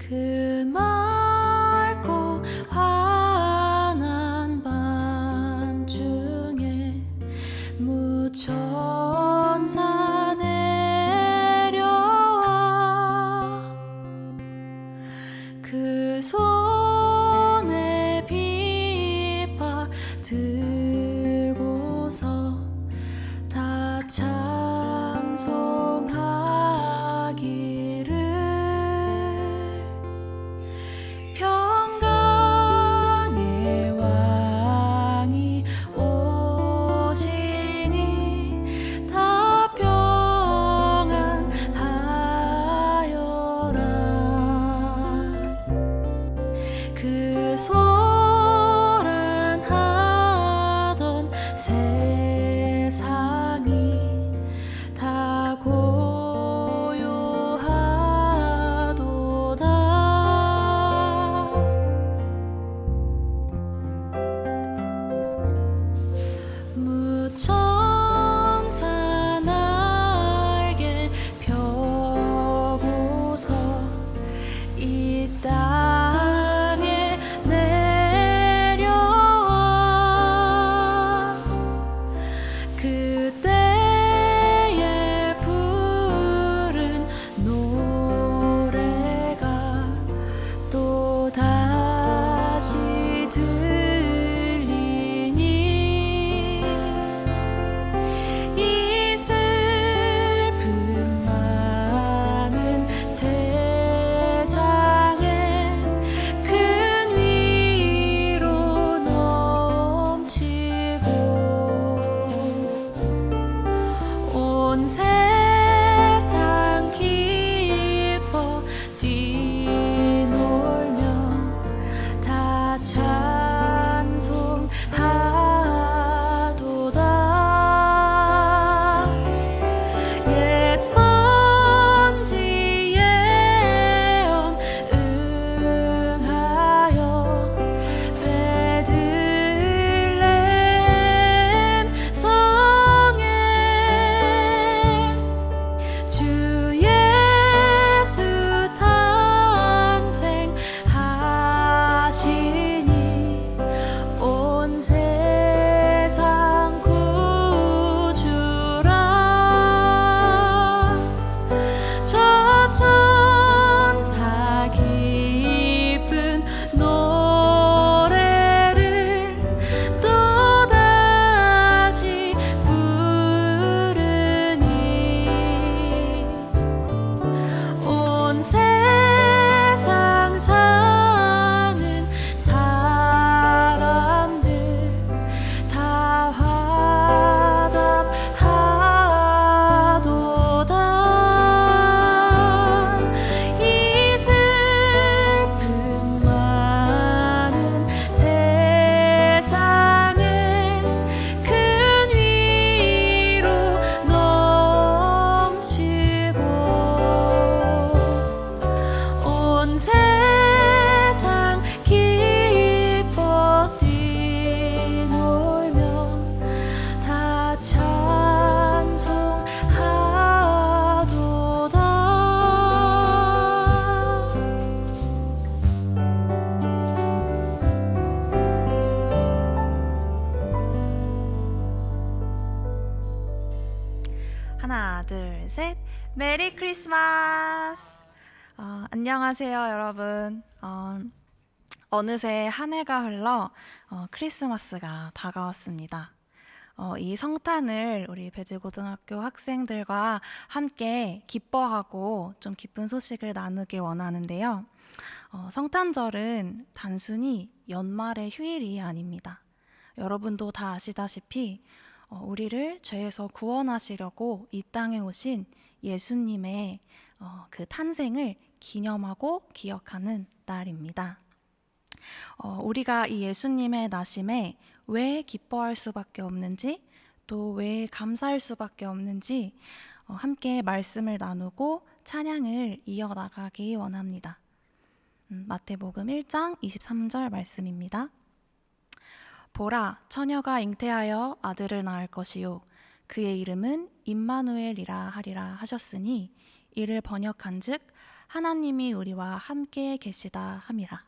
그 맑고 환한 밤중에 무천사 내려와 그 손에 비파 들고서 다 찬송하기를 평강의 왕이 오시니 다 평안하여라. 그 소란하던 세상이 다 고요하도다. 무천사 날개 펴고서 이 땅에 내려와 그때에 부른 노래가 또 다시 들리니 이 슬픔 많은 세상에 큰 위로 넘치고 온 세상 기뻐 뛰놀며 다 찬송하도다. 옛 선지 예언 응하여 베들레헴 성에 주 예수 탄생하시니 온 세상 구주라. 저 천사 기쁜 노래를 또다시 부르니 온 세상 사는 사람들 다 화답하도다. 이 슬픔 많은 세상에 큰 위로 넘치고 온 세상 기뻐 뛰놀며 다 찬송하도다. 하나, 둘, 셋. 메리 크리스마스! 안녕하세요, 여러분. 어느새 한 해가 흘러 크리스마스가 다가왔습니다. 이 성탄을 우리 배재고등학교 학생들과 함께 기뻐하고 좀 기쁜 소식을 나누길 원하는데요. 성탄절은 단순히 연말의 휴일이 아닙니다. 여러분도 다 아시다시피 우리를 죄에서 구원하시려고 이 땅에 오신 예수님의 그 탄생을 기념하고 기억하는 날입니다. 우리가 이 예수님의 나심에 왜 기뻐할 수밖에 없는지, 또 왜 감사할 수밖에 없는지 함께 말씀을 나누고 찬양을 이어나가기 원합니다. 마태복음 1장 23절 말씀입니다. 보라, 처녀가 잉태하여 아들을 낳을 것이요 그의 이름은 임마누엘이라 하리라 하셨으니 이를 번역한즉 하나님이 우리와 함께 계시다 함이라.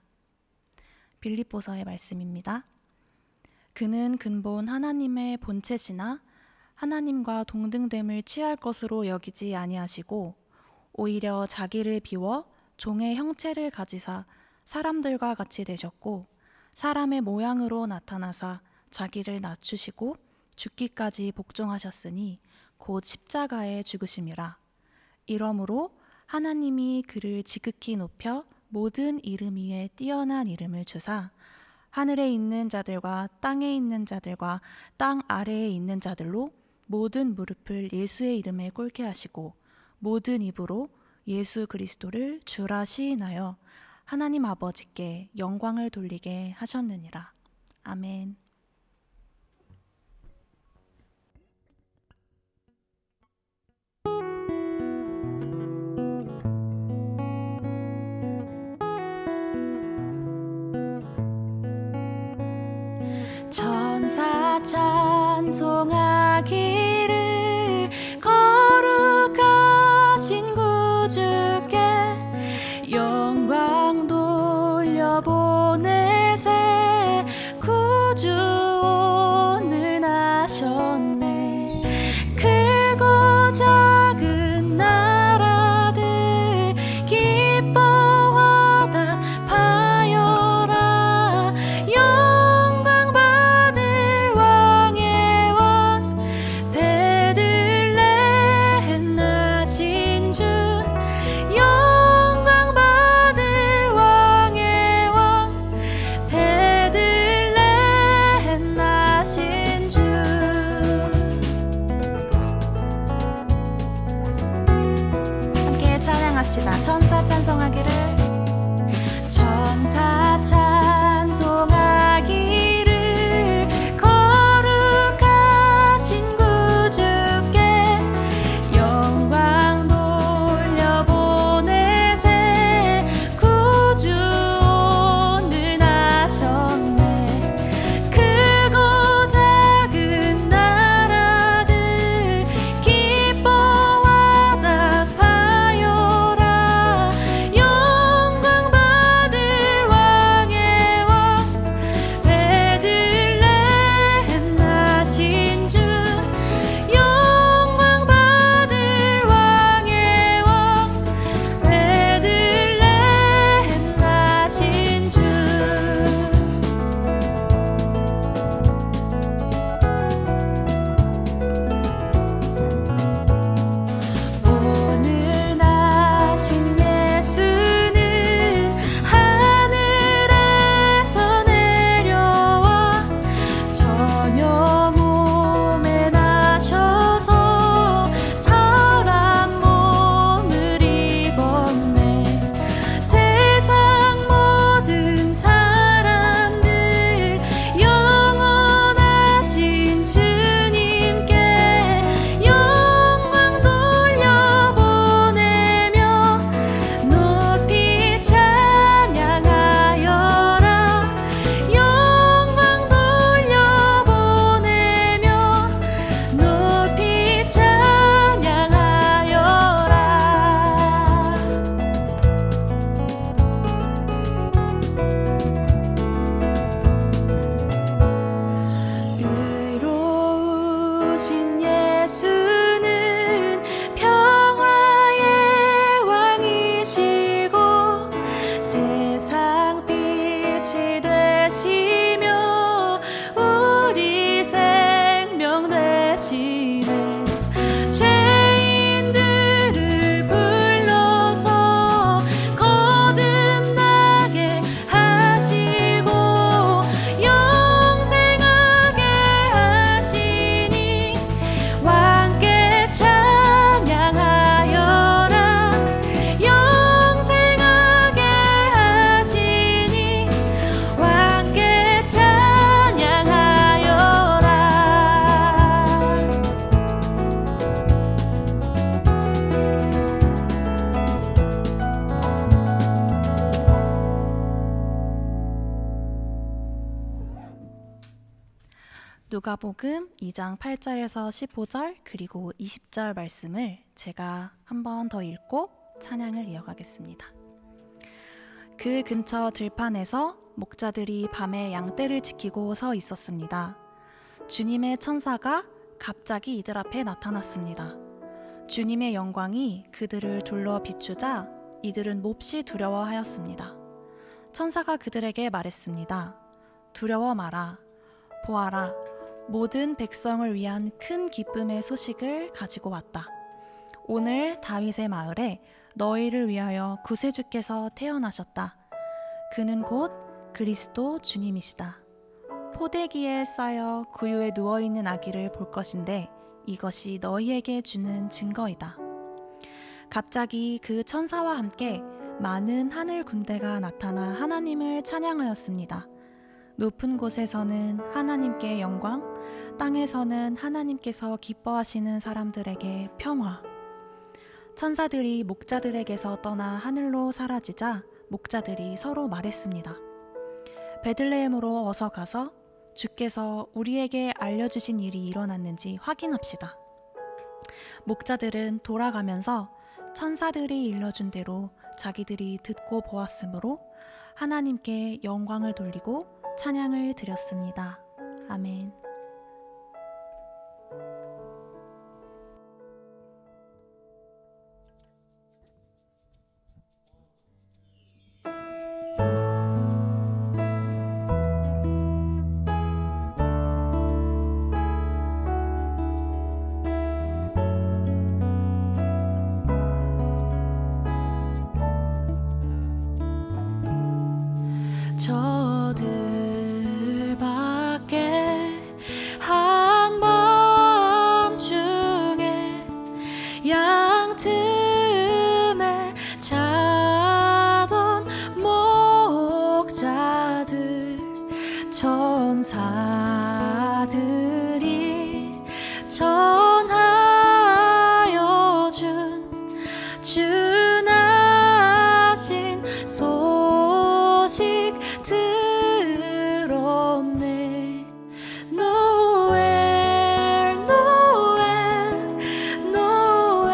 빌립보서의 말씀입니다. 그는 근본 하나님의 본체시나 하나님과 동등됨을 취할 것으로 여기지 아니하시고 오히려 자기를 비워 종의 형체를 가지사 사람들과 같이 되셨고 사람의 모양으로 나타나사 자기를 낮추시고 죽기까지 복종하셨으니 곧 십자가에 죽으심이라. 이러므로 하나님이 그를 지극히 높여 모든 이름 위에 뛰어난 이름을 주사 하늘에 있는 자들과 땅에 있는 자들과 땅 아래에 있는 자들로 모든 무릎을 예수의 이름에 꿇게 하시고 모든 입으로 예수 그리스도를 주라 시인하여 하나님 아버지께 영광을 돌리게 하셨느니라. 아멘. 천사 찬송하기를 거룩하신 구주께 영광 돌려보내세 구주 오늘 나셨네. 크고 작은 나라들 기뻐하다 파여라. 영광 받을 왕의 왕 베들레헴 나신 주. 영광 받을 왕의 왕 베들레헴 나신 주. 함께 찬양합시다. 천사 찬송하기를. 천사 찬송하기를 거룩하신 구주께 영광 돌려보내세 구주 오늘 나셨네. 크고 작은 나라들 기뻐하다 파여라. 영광 받을 왕의 왕 베들레헴 나신 주. 영광 받을 왕의 왕 베들레헴 나신 주. 오늘 나신 예수는 하늘에서 내려와 전혀 몸에 나셔서 사람 몸을 입었네. 세상 모든 사람들 영원하신 주님께 영광 돌려보내며 높이 찬양하여라. 영광 돌려보내며 높이 찬양하여라. 의로우신 예수는 평화의 왕이시고 세상 빛이 되시며 우리 생명 되시네. 죄인들을 불러서 거듭나게 하시고 영생하게 하시니 왕께 찬양하여라. 영생하게 하시니 왕께 찬양하여라. 누가복음 2장 8절에서 15절 그리고 20절 말씀을 제가 한 번 더 읽고 찬양을 이어가겠습니다. 그 근처 들판에서 목자들이 밤에 양떼를 지키고 서 있었습니다. 주님의 천사가 갑자기 이들 앞에 나타났습니다. 주님의 영광이 그들을 둘러 비추자 이들은 몹시 두려워하였습니다. 천사가 그들에게 말했습니다. 두려워 마라. 보아라, 모든 백성을 위한 큰 기쁨의 소식을 가지고 왔다. 오늘 다윗의 마을에 너희를 위하여 구세주께서 태어나셨다. 그는 곧 그리스도 주님이시다. 포대기에 쌓여 구유에 누워있는 아기를 볼 것인데 이것이 너희에게 주는 증거이다. 갑자기 그 천사와 함께 많은 하늘 군대가 나타나 하나님을 찬양하였습니다. 높은 곳에서는 하나님께 영광, 땅에서는 하나님께서 기뻐하시는 사람들에게 평화. 천사들이 목자들에게서 떠나 하늘로 사라지자 목자들이 서로 말했습니다. 베들레헴으로 어서 가서 주께서 우리에게 알려주신 일이 일어났는지 확인합시다. 목자들은 돌아가면서 천사들이 일러준 대로 자기들이 듣고 보았으므로 하나님께 영광을 돌리고 찬양을 드렸습니다. 아멘. 저들 밖에 한밤중에 양틈에 자던 목자들 천사들이 전하여 준 주나신 소식 들었네. 노엘 노엘 노엘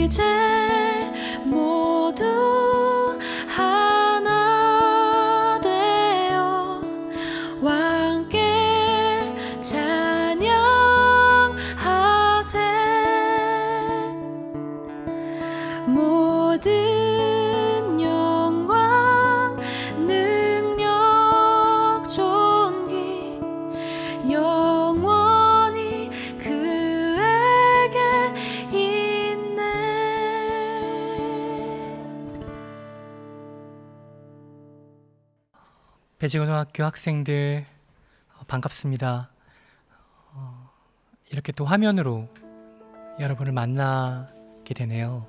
이제 모두 하나 되어 왕께 찬양하세. 모든 영광 능력 존귀 영원히 그에게 있네. 배재고등학교 학생들 반갑습니다. 이렇게 또 화면으로 여러분을 만나게 되네요.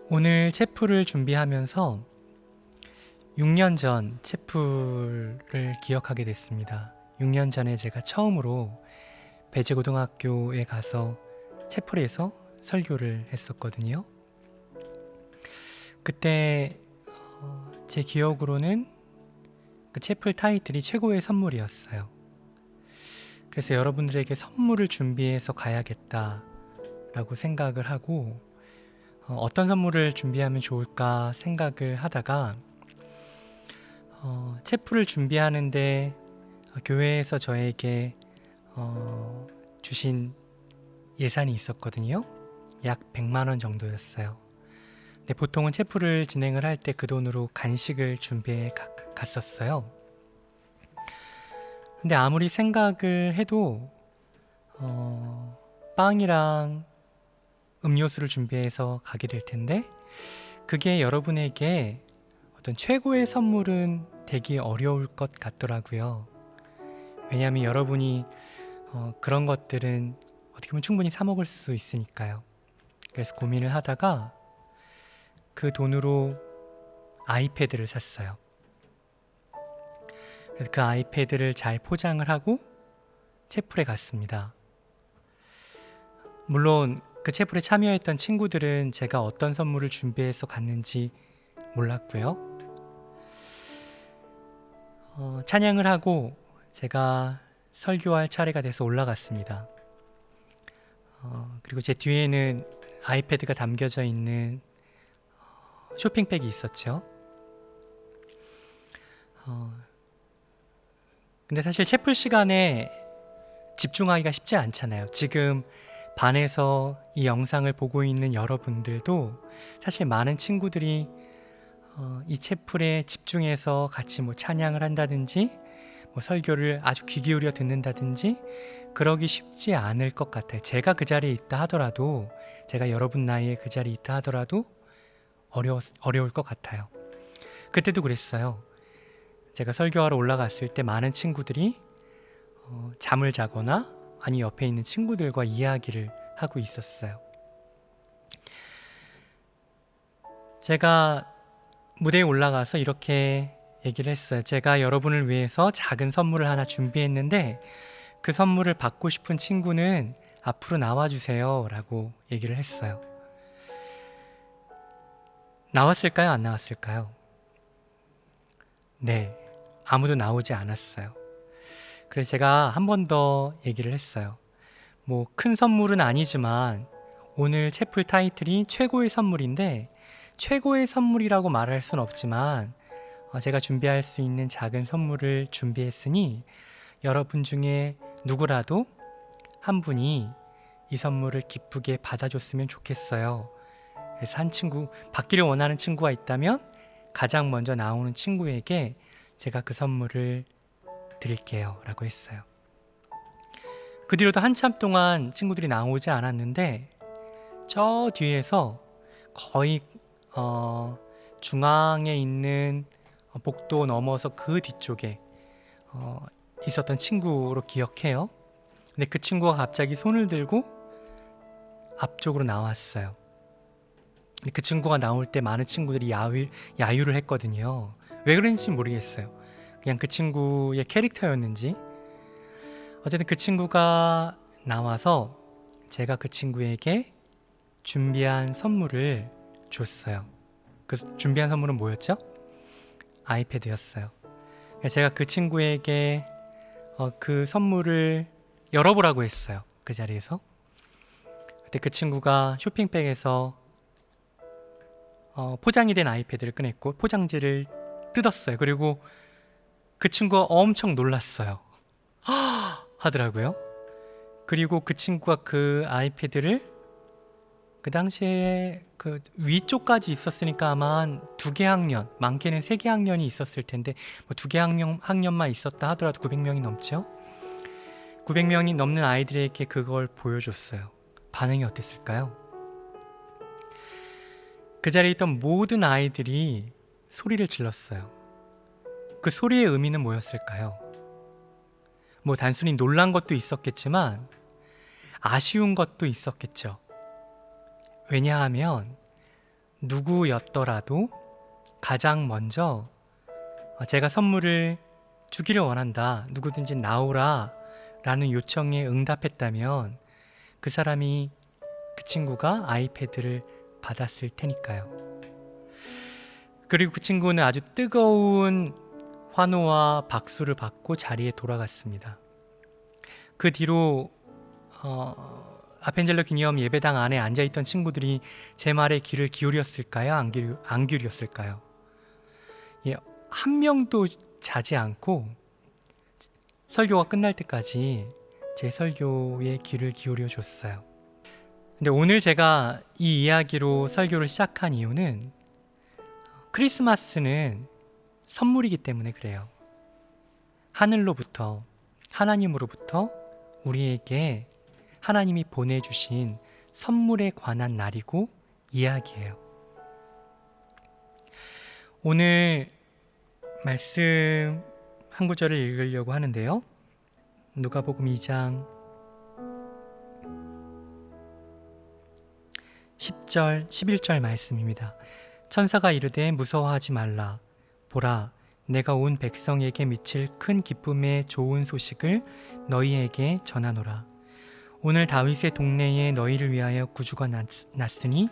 오늘 체프를 준비하면서 6년 전 체프를 기억하게 됐습니다. 6년 전에 제가 처음으로 배재고등학교에 가서 체프에서 설교를 했었거든요. 그때 제 기억으로는 그 체프 타이틀이 최고의 선물이었어요. 그래서 여러분들에게 선물을 준비해서 가야겠다라고 생각을 하고 어떤 선물을 준비하면 좋을까 생각을 하다가 체프를 준비하는데 교회에서 저에게 주신 예산이 있었거든요. 약 100만 원 정도였어요. 근데 보통은 체프를 진행을 할 때 그 돈으로 간식을 준비해 갔었어요. 근데 아무리 생각을 해도 빵이랑 음료수를 준비해서 가게 될 텐데 그게 여러분에게 어떤 최고의 선물은 되기 어려울 것 같더라고요. 왜냐하면 여러분이 그런 것들은 어떻게 보면 충분히 사 먹을 수 있으니까요. 그래서 고민을 하다가 그 돈으로 아이패드를 샀어요. 그래서 그 아이패드를 잘 포장을 하고 체풀에 갔습니다. 물론 그 체풀에 참여했던 친구들은 제가 어떤 선물을 준비해서 갔는지 몰랐고요. 찬양을 하고 제가 설교할 차례가 돼서 올라갔습니다. 그리고 제 뒤에는 아이패드가 담겨져 있는 쇼핑백이 있었죠. 근데 사실 체풀 시간에 집중하기가 쉽지 않잖아요. 지금 반에서 이 영상을 보고 있는 여러분들도 사실 많은 친구들이 이 체풀에 집중해서 같이 뭐 찬양을 한다든지 뭐 설교를 아주 귀 기울여 듣는다든지 그러기 쉽지 않을 것 같아요. 제가 그 자리에 있다 하더라도, 제가 여러분 나이에 그 자리에 있다 하더라도 어려울 것 같아요. 그때도 그랬어요. 제가 설교하러 올라갔을 때 많은 친구들이 잠을 자거나 아니 옆에 있는 친구들과 이야기를 하고 있었어요. 제가 무대에 올라가서 이렇게 얘기를 했어요. 제가 여러분을 위해서 작은 선물을 하나 준비했는데 그 선물을 받고 싶은 친구는 앞으로 나와주세요 라고 얘기를 했어요. 나왔을까요? 안 나왔을까요? 네, 아무도 나오지 않았어요. 그래서 제가 한 번 더 얘기를 했어요. 뭐 큰 선물은 아니지만 오늘 체풀 타이틀이 최고의 선물인데 최고의 선물이라고 말할 수는 없지만 제가 준비할 수 있는 작은 선물을 준비했으니 여러분 중에 누구라도 한 분이 이 선물을 기쁘게 받아줬으면 좋겠어요. 그래서 한 친구, 받기를 원하는 친구가 있다면 가장 먼저 나오는 친구에게 제가 그 선물을 드릴게요 라고 했어요. 그 뒤로도 한참 동안 친구들이 나오지 않았는데 저 뒤에서 거의 중앙에 있는 복도 넘어서 그 뒤쪽에 있었던 친구로 기억해요. 근데 그 친구가 갑자기 손을 들고 앞쪽으로 나왔어요. 근데 그 친구가 나올 때 많은 친구들이 야유를 했거든요. 왜 그런지 모르겠어요. 그냥 그 친구의 캐릭터였는지. 어쨌든 그 친구가 나와서 제가 그 친구에게 준비한 선물을 줬어요. 그 준비한 선물은 뭐였죠? 아이패드였어요. 제가 그 친구에게 그 선물을 열어보라고 했어요. 그 자리에서. 그때 그 친구가 쇼핑백에서 포장이 된 아이패드를 꺼냈고 포장지를 뜯었어요. 그리고 그 친구가 엄청 놀랐어요. 하더라고요. 그리고 그 친구가 그 아이패드를 그 당시에 그 위쪽까지 있었으니까 아마 한 2개 학년, 많게는 3개 학년이 있었을 텐데 뭐 2개 학년만 있었다 하더라도 900명이 넘죠. 900명이 넘는 아이들에게 그걸 보여줬어요. 반응이 어땠을까요? 그 자리에 있던 모든 아이들이 소리를 질렀어요. 그 소리의 의미는 뭐였을까요? 뭐 단순히 놀란 것도 있었겠지만 아쉬운 것도 있었겠죠. 왜냐하면 누구였더라도 가장 먼저 제가 선물을 주기를 원한다, 누구든지 나오라 라는 요청에 응답했다면 그 사람이, 그 친구가 아이패드를 받았을 테니까요. 그리고 그 친구는 아주 뜨거운 환호와 박수를 받고 자리에 돌아갔습니다. 그 뒤로 아펜젤러 기념 예배당 안에 앉아있던 친구들이 제 말에 귀를 기울였을까요? 안 기울였을까요? 예, 한 명도 자지 않고 설교가 끝날 때까지 제 설교에 귀를 기울여 줬어요. 근데 오늘 제가 이 이야기로 설교를 시작한 이유는 크리스마스는 선물이기 때문에 그래요. 하늘로부터, 하나님으로부터 우리에게 하나님이 보내주신 선물에 관한 날이고 이야기예요. 오늘 말씀 한 구절을 읽으려고 하는데요. 누가복음 2장 10절, 11절 말씀입니다. 천사가 이르되 무서워하지 말라. 보라, 내가 온 백성에게 미칠 큰 기쁨의 좋은 소식을 너희에게 전하노라. 오늘 다윗의 동네에 너희를 위하여 구주가 났으니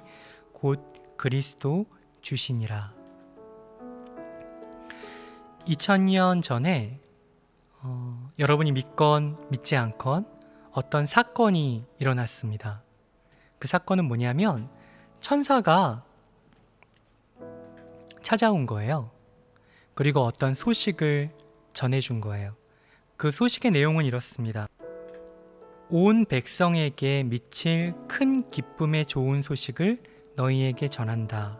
곧 그리스도 주시니라. 2000년 전에 여러분이 믿건 믿지 않건 어떤 사건이 일어났습니다. 그 사건은 뭐냐면 천사가 찾아온 거예요. 그리고 어떤 소식을 전해준 거예요. 그 소식의 내용은 이렇습니다. 온 백성에게 미칠 큰 기쁨의 좋은 소식을 너희에게 전한다는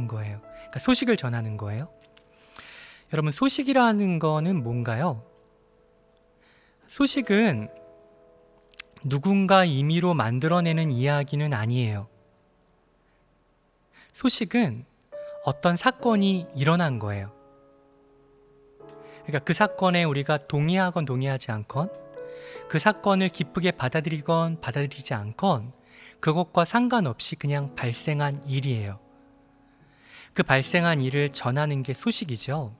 거예요. 그러니까 소식을 전하는 거예요. 여러분, 소식이라는 거는 뭔가요? 소식은 누군가 임의로 만들어내는 이야기는 아니에요. 소식은 어떤 사건이 일어난 거예요. 그러니까 그 사건에 우리가 동의하건 동의하지 않건, 그 사건을 기쁘게 받아들이건 받아들이지 않건 그것과 상관없이 그냥 발생한 일이에요. 그 발생한 일을 전하는 게 소식이죠.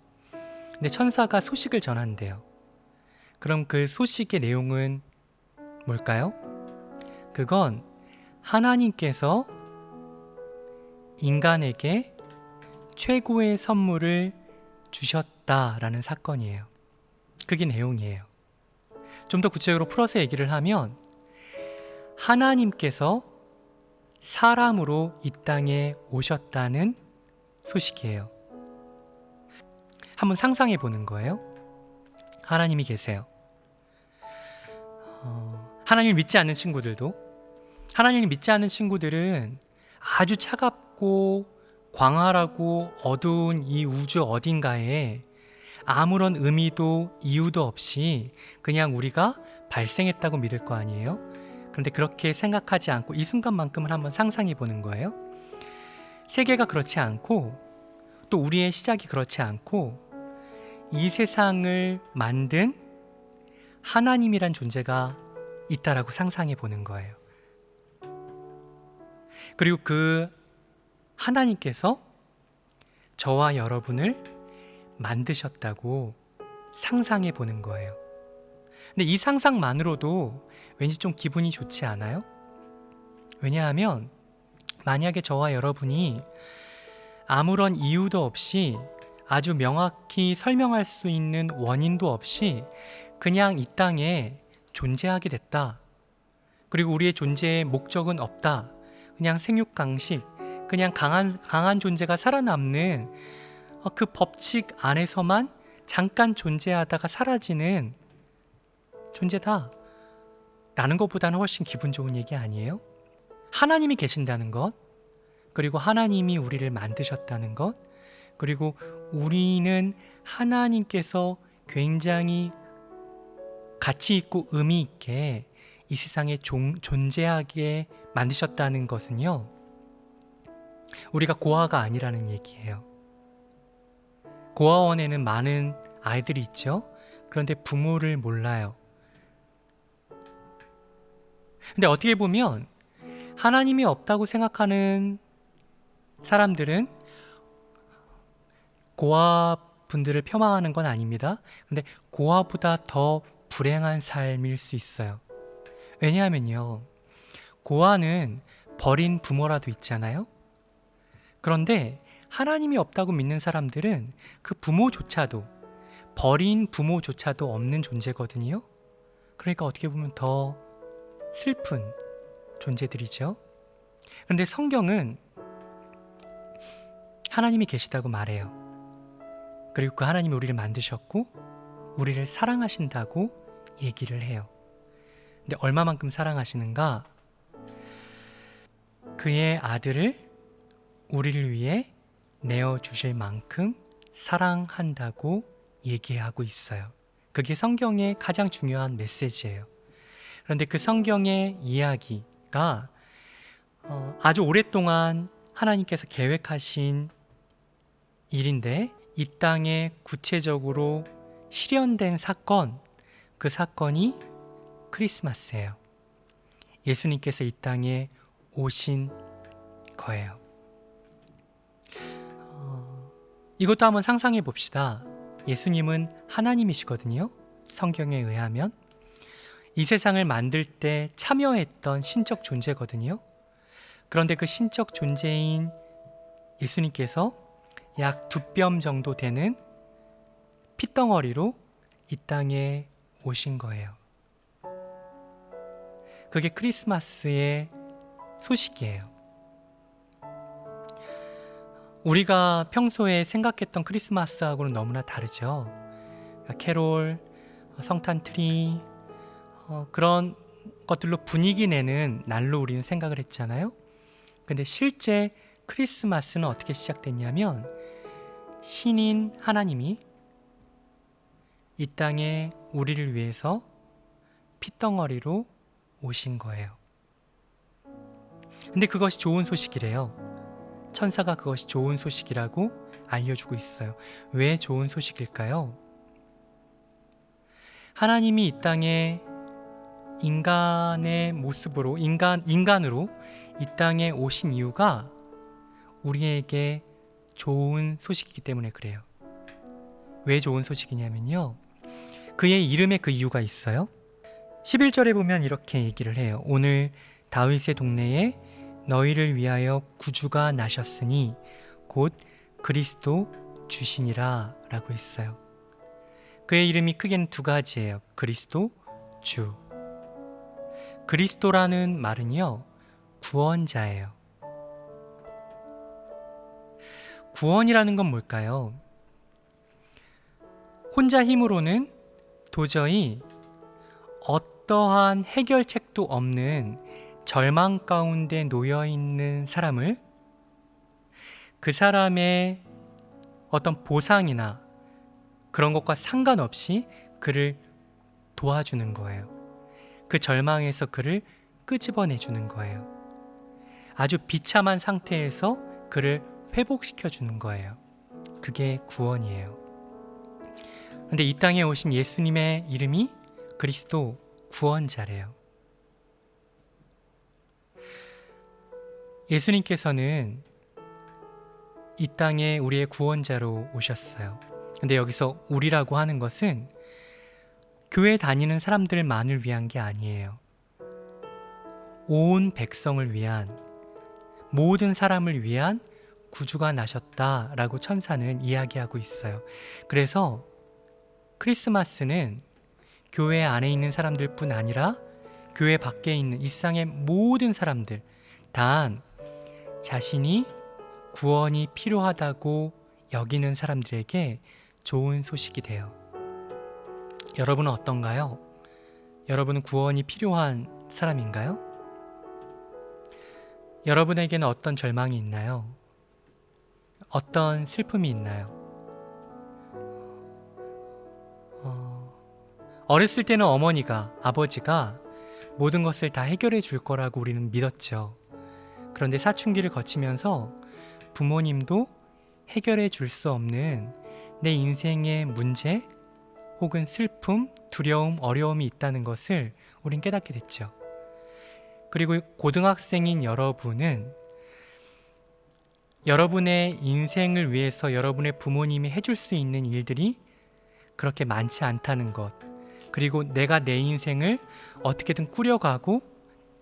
근데 천사가 소식을 전한대요. 그럼 그 소식의 내용은 뭘까요? 그건 하나님께서 인간에게 최고의 선물을 주셨다라는 사건이에요. 그게 내용이에요. 좀 더 구체적으로 풀어서 얘기를 하면 하나님께서 사람으로 이 땅에 오셨다는 소식이에요. 한번 상상해 보는 거예요. 하나님이 계세요. 하나님을 믿지 않는 친구들도, 하나님을 믿지 않는 친구들은 아주 차갑고 광활하고 어두운 이 우주 어딘가에 아무런 의미도 이유도 없이 그냥 우리가 발생했다고 믿을 거 아니에요? 그런데 그렇게 생각하지 않고 이 순간만큼은 한번 상상해 보는 거예요. 세계가 그렇지 않고 또 우리의 시작이 그렇지 않고 이 세상을 만든 하나님이란 존재가 있다라고 상상해 보는 거예요. 그리고 그 하나님께서 저와 여러분을 만드셨다고 상상해 보는 거예요. 근데 이 상상만으로도 왠지 좀 기분이 좋지 않아요? 왜냐하면 만약에 저와 여러분이 아무런 이유도 없이 아주 명확히 설명할 수 있는 원인도 없이 그냥 이 땅에 존재하게 됐다. 그리고 우리의 존재에 목적은 없다. 그냥 생육강식, 그냥 강한 존재가 살아남는 그 법칙 안에서만 잠깐 존재하다가 사라지는 존재다 라는 것보다는 훨씬 기분 좋은 얘기 아니에요? 하나님이 계신다는 것, 그리고 하나님이 우리를 만드셨다는 것, 그리고 우리는 하나님께서 굉장히 가치 있고 의미 있게 이 세상에 존재하게 만드셨다는 것은요, 우리가 고아가 아니라는 얘기예요. 고아원에는 많은 아이들이 있죠. 그런데 부모를 몰라요. 근데 어떻게 보면 하나님이 없다고 생각하는 사람들은 고아분들을 폄하하는 건 아닙니다. 근데 고아보다 더 불행한 삶일 수 있어요. 왜냐하면요, 고아는 버린 부모라도 있잖아요. 그런데 하나님이 없다고 믿는 사람들은 그 부모조차도, 버린 부모조차도 없는 존재거든요. 그러니까 어떻게 보면 더 슬픈 존재들이죠. 그런데 성경은 하나님이 계시다고 말해요. 그리고 그 하나님이 우리를 만드셨고 우리를 사랑하신다고 얘기를 해요. 근데 얼마만큼 사랑하시는가? 그의 아들을 우리를 위해 내어주실 만큼 사랑한다고 얘기하고 있어요. 그게 성경의 가장 중요한 메시지예요. 그런데 그 성경의 이야기가 아주 오랫동안 하나님께서 계획하신 일인데, 이 땅에 구체적으로 실현된 사건, 그 사건이 크리스마스예요. 예수님께서 이 땅에 오신 거예요. 이것도 한번 상상해 봅시다. 예수님은 하나님이시거든요. 성경에 의하면 이 세상을 만들 때 참여했던 신적 존재거든요. 그런데 그 신적 존재인 예수님께서 약 2뼘 정도 되는 핏덩어리로 이 땅에 오신 거예요. 그게 크리스마스의 소식이에요. 우리가 평소에 생각했던 크리스마스하고는 너무나 다르죠. 캐롤, 성탄 트리, 그런 것들로 분위기 내는 날로 우리는 생각을 했잖아요. 근데 실제 크리스마스는 어떻게 시작됐냐면, 신인 하나님이 이 땅에 우리를 위해서 핏덩어리로 오신 거예요. 근데 그것이 좋은 소식이래요. 천사가 그것이 좋은 소식이라고 알려주고 있어요. 왜 좋은 소식일까요? 하나님이 이 땅에 인간의 모습으로, 인간으로 이 땅에 오신 이유가 우리에게 좋은 소식이기 때문에 그래요. 왜 좋은 소식이냐면요, 그의 이름에 그 이유가 있어요. 11절에 보면 이렇게 얘기를 해요. 오늘 다윗의 동네에 너희를 위하여 구주가 나셨으니 곧 그리스도 주시니라 라고 했어요. 그의 이름이 크게는 2가지예요. 그리스도, 주. 그리스도라는 말은요, 구원자예요. 구원이라는 건 뭘까요? 혼자 힘으로는 도저히 어떠한 해결책도 없는 절망 가운데 놓여있는 사람을, 그 사람의 어떤 보상이나 그런 것과 상관없이 그를 도와주는 거예요. 그 절망에서 그를 끄집어내주는 거예요. 아주 비참한 상태에서 그를 회복시켜주는 거예요. 그게 구원이에요. 근데 이 땅에 오신 예수님의 이름이 그리스도, 구원자래요. 예수님께서는 이 땅에 우리의 구원자로 오셨어요. 근데 여기서 우리라고 하는 것은 교회 다니는 사람들만을 위한 게 아니에요. 온 백성을 위한, 모든 사람을 위한 구주가 나셨다라고 천사는 이야기하고 있어요. 그래서 크리스마스는 교회 안에 있는 사람들뿐 아니라 교회 밖에 있는 이 세상의 모든 사람들, 단 자신이 구원이 필요하다고 여기는 사람들에게 좋은 소식이 돼요. 여러분은 어떤가요? 여러분은 구원이 필요한 사람인가요? 여러분에게는 어떤 절망이 있나요? 어떤 슬픔이 있나요? 어렸을 때는 어머니가, 아버지가 모든 것을 다 해결해 줄 거라고 우리는 믿었죠. 그런데 사춘기를 거치면서 부모님도 해결해 줄 수 없는 내 인생의 문제 혹은 슬픔, 두려움, 어려움이 있다는 것을 우린 깨닫게 됐죠. 그리고 고등학생인 여러분은 여러분의 인생을 위해서 여러분의 부모님이 해줄 수 있는 일들이 그렇게 많지 않다는 것, 그리고 내가 내 인생을 어떻게든 꾸려가고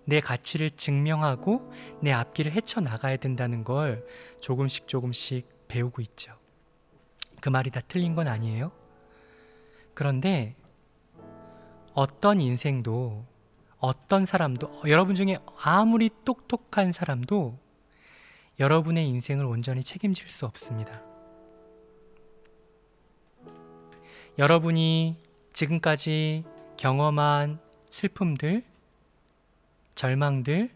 내 가치를 증명하고 내 앞길을 헤쳐나가야 된다는 걸 조금씩 배우고 있죠. 그 말이 다 틀린 건 아니에요. 그런데 어떤 인생도, 어떤 사람도, 여러분 중에 아무리 똑똑한 사람도 여러분의 인생을 온전히 책임질 수 없습니다. 여러분이 지금까지 경험한 슬픔들, 절망들,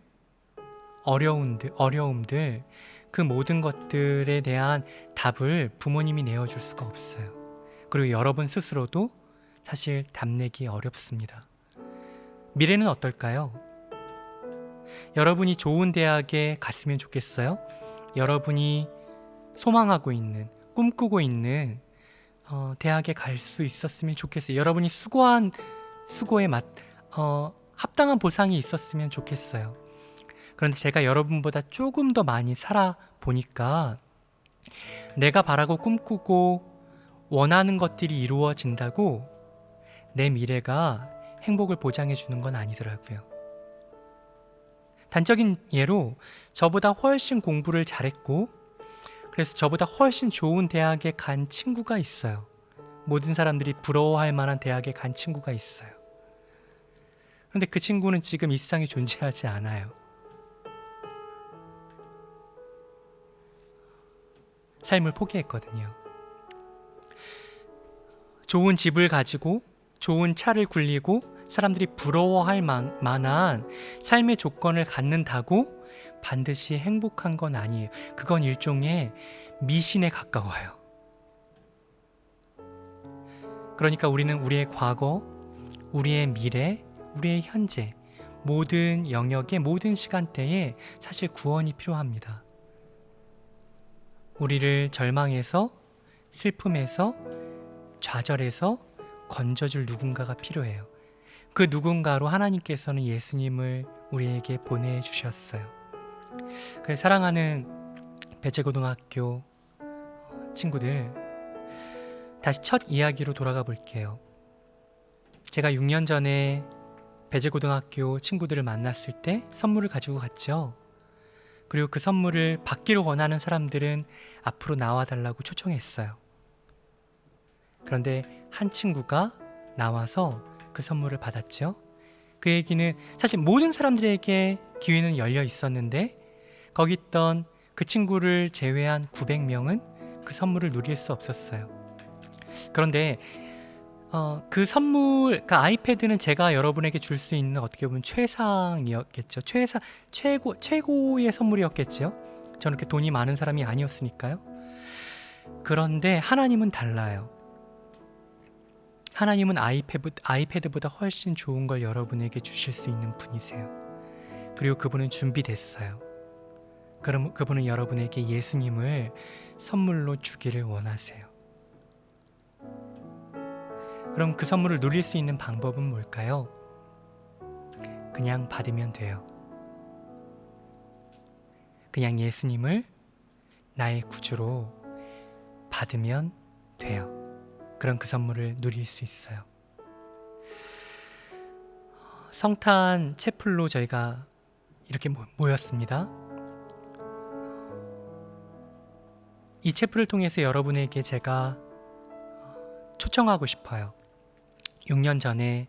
어려움들, 그 모든 것들에 대한 답을 부모님이 내어줄 수가 없어요. 그리고 여러분 스스로도 사실 답내기 어렵습니다. 미래는 어떨까요? 여러분이 좋은 대학에 갔으면 좋겠어요? 여러분이 소망하고 있는, 꿈꾸고 있는 대학에 갈 수 있었으면 좋겠어요. 여러분이 수고한 수고에 합당한 보상이 있었으면 좋겠어요. 그런데 제가 여러분보다 조금 더 많이 살아보니까 내가 바라고 꿈꾸고 원하는 것들이 이루어진다고 내 미래가 행복을 보장해 주는 건 아니더라고요. 단적인 예로 저보다 훨씬 공부를 잘했고 그래서 저보다 훨씬 좋은 대학에 간 친구가 있어요. 모든 사람들이 부러워할 만한 대학에 간 친구가 있어요. 그런데 그 친구는 지금 이 세상에 존재하지 않아요. 삶을 포기했거든요. 좋은 집을 가지고 좋은 차를 굴리고 사람들이 부러워할 만한 삶의 조건을 갖는다고 반드시 행복한 건 아니에요. 그건 일종의 미신에 가까워요. 그러니까 우리는 우리의 과거, 우리의 미래, 우리의 현재 모든 영역의 모든 시간대에 사실 구원이 필요합니다. 우리를 절망에서, 슬픔에서, 좌절에서 건져줄 누군가가 필요해요. 그 누군가로 하나님께서는 예수님을 우리에게 보내주셨어요. 그래서 사랑하는 배재고등학교 친구들, 다시 첫 이야기로 돌아가 볼게요. 제가 6년 전에 배재고등학교 친구들을 만났을 때 선물을 가지고 갔죠. 그리고 그 선물을 받기를 원하는 사람들은 앞으로 나와달라고 초청했어요. 그런데 한 친구가 나와서 그 선물을 받았죠. 그 얘기는 사실 모든 사람들에게 기회는 열려 있었는데 거기 있던 그 친구를 제외한 900명은 그 선물을 누릴 수 없었어요. 그런데 그 선물, 그 아이패드는 제가 여러분에게 줄 수 있는 어떻게 보면 최상이었겠죠. 최고의 선물이었겠죠. 저는 그렇게 돈이 많은 사람이 아니었으니까요. 그런데 하나님은 달라요. 하나님은 아이패드보다 훨씬 좋은 걸 여러분에게 주실 수 있는 분이세요. 그리고 그분은 준비됐어요. 그럼 그분은 여러분에게 예수님을 선물로 주기를 원하세요. 그럼 그 선물을 누릴 수 있는 방법은 뭘까요? 그냥 받으면 돼요. 그냥 예수님을 나의 구주로 받으면 돼요. 그럼 그 선물을 누릴 수 있어요. 성탄 채플로 저희가 이렇게 모였습니다. 이 채플을 통해서 여러분에게 제가 초청하고 싶어요. 6년 전에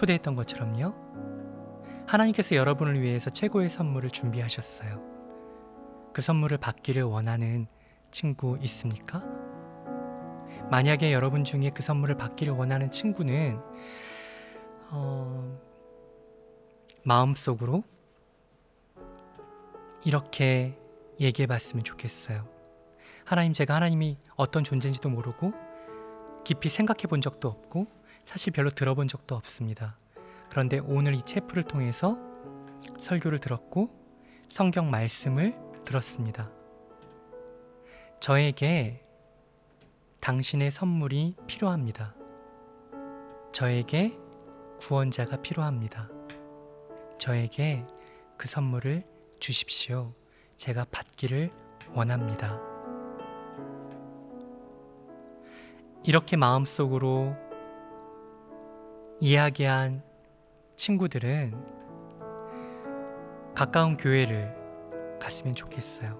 초대했던 것처럼요. 하나님께서 여러분을 위해서 최고의 선물을 준비하셨어요. 그 선물을 받기를 원하는 친구 있습니까? 만약에 여러분 중에 그 선물을 받기를 원하는 친구는 마음속으로 이렇게 얘기해 봤으면 좋겠어요. 하나님, 제가 하나님이 어떤 존재인지도 모르고 깊이 생각해 본 적도 없고 사실 별로 들어본 적도 없습니다. 그런데 오늘 이 체프를 통해서 설교를 들었고 성경 말씀을 들었습니다. 저에게 당신의 선물이 필요합니다. 저에게 구원자가 필요합니다. 저에게 그 선물을 주십시오. 제가 받기를 원합니다. 이렇게 마음속으로 이야기한 친구들은 가까운 교회를 갔으면 좋겠어요.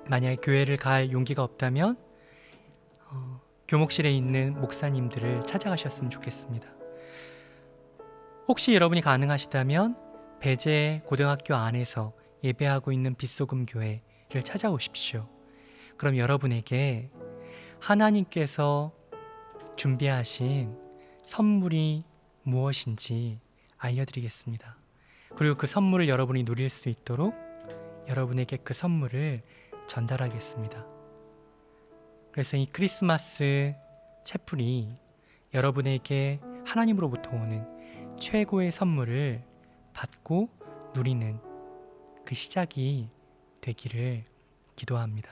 만약에 교회를 갈 용기가 없다면 교목실에 있는 목사님들을 찾아가셨으면 좋겠습니다. 혹시 여러분이 가능하시다면 배재 고등학교 안에서 예배하고 있는 빛소금 교회를 찾아오십시오. 그럼 여러분에게 하나님께서 준비하신 선물이 무엇인지 알려드리겠습니다. 그리고 그 선물을 여러분이 누릴 수 있도록 여러분에게 그 선물을 전달하겠습니다. 그래서 이 크리스마스 채플이 여러분에게 하나님으로부터 오는 최고의 선물을 받고 누리는 그 시작이 되기를 기도합니다.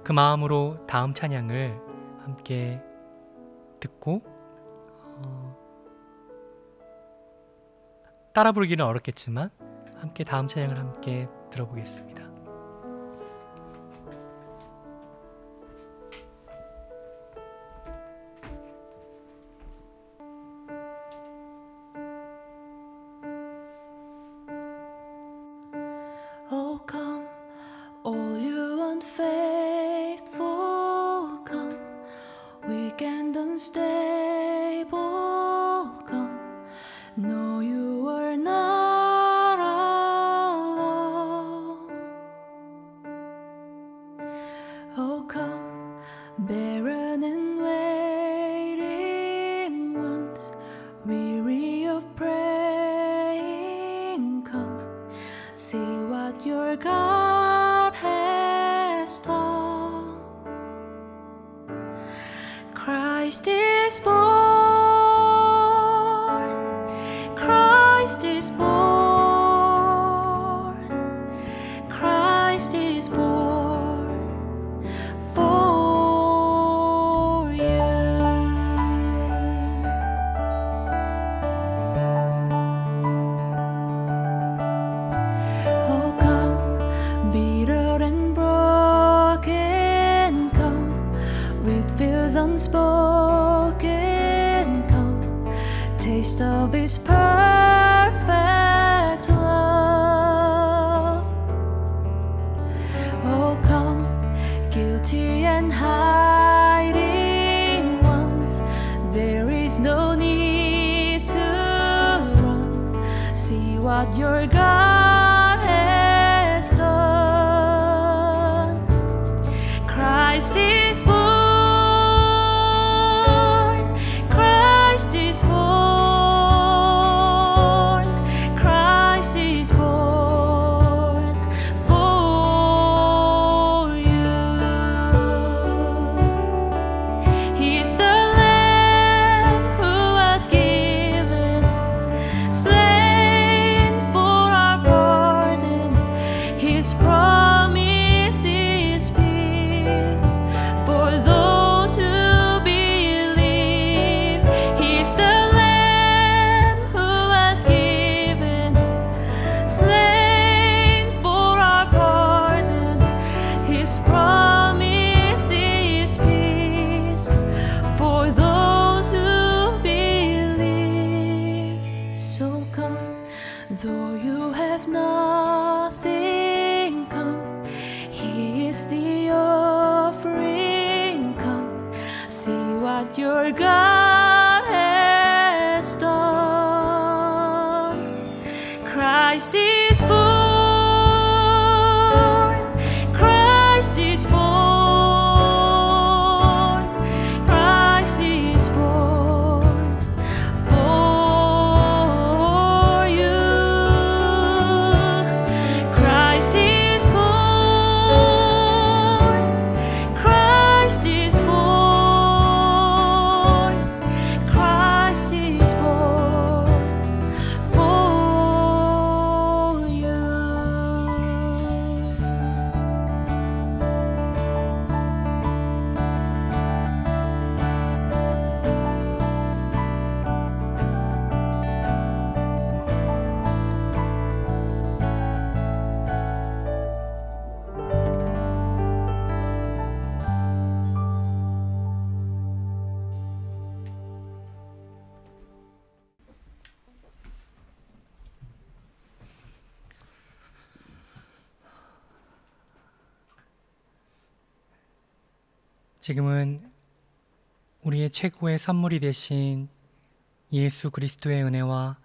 그 마음으로 다음 찬양을 함께 듣고 따라 부르기는 어렵겠지만 함께 다음 찬양을 함께 들어보겠습니다. Oh, come, all you unfaithful, come, weak and unstable, come. No, you are not alone. Oh, come, barren and waiting ones, weary of praying, come. See what your God has done. Christ is born. Christ is born. Christ is born for you. Oh, come, bitter and broken, come, with fears unspoken, come, taste of His perfect love. Oh, come, guilty and hiding ones, there is no need to run. See what your God has done. Christ is born. Christ is born. Christ is born for you. He is the Lamb who was given, slain for our pardon. His promise is peace for those who believe. He is the Lamb who was given, slain for our pardon. His promise is peace for those who believe. So come, though you have nothing, come. He is the offering, come. See what your God has done. Christ is born. Christ is born. Christ is born for you. Christ is born. Christ is born. Christ is born for you. 지금은 우리의 최고의 선물이 되신 예수 그리스도의 은혜와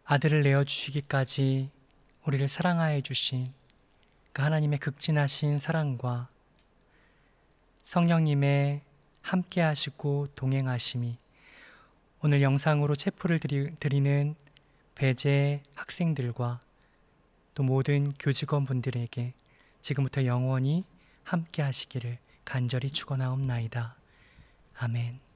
아들을 내어주시기까지 우리를 사랑하여 주신 그 하나님의 극진하신 사랑과 성령님의 함께 하시고 동행하심이 오늘 영상으로 체프를 드리는 배재 학생들과 또 모든 교직원분들에게 지금부터 영원히 함께 하시기를 간절히 축원하옵나이다. 아멘.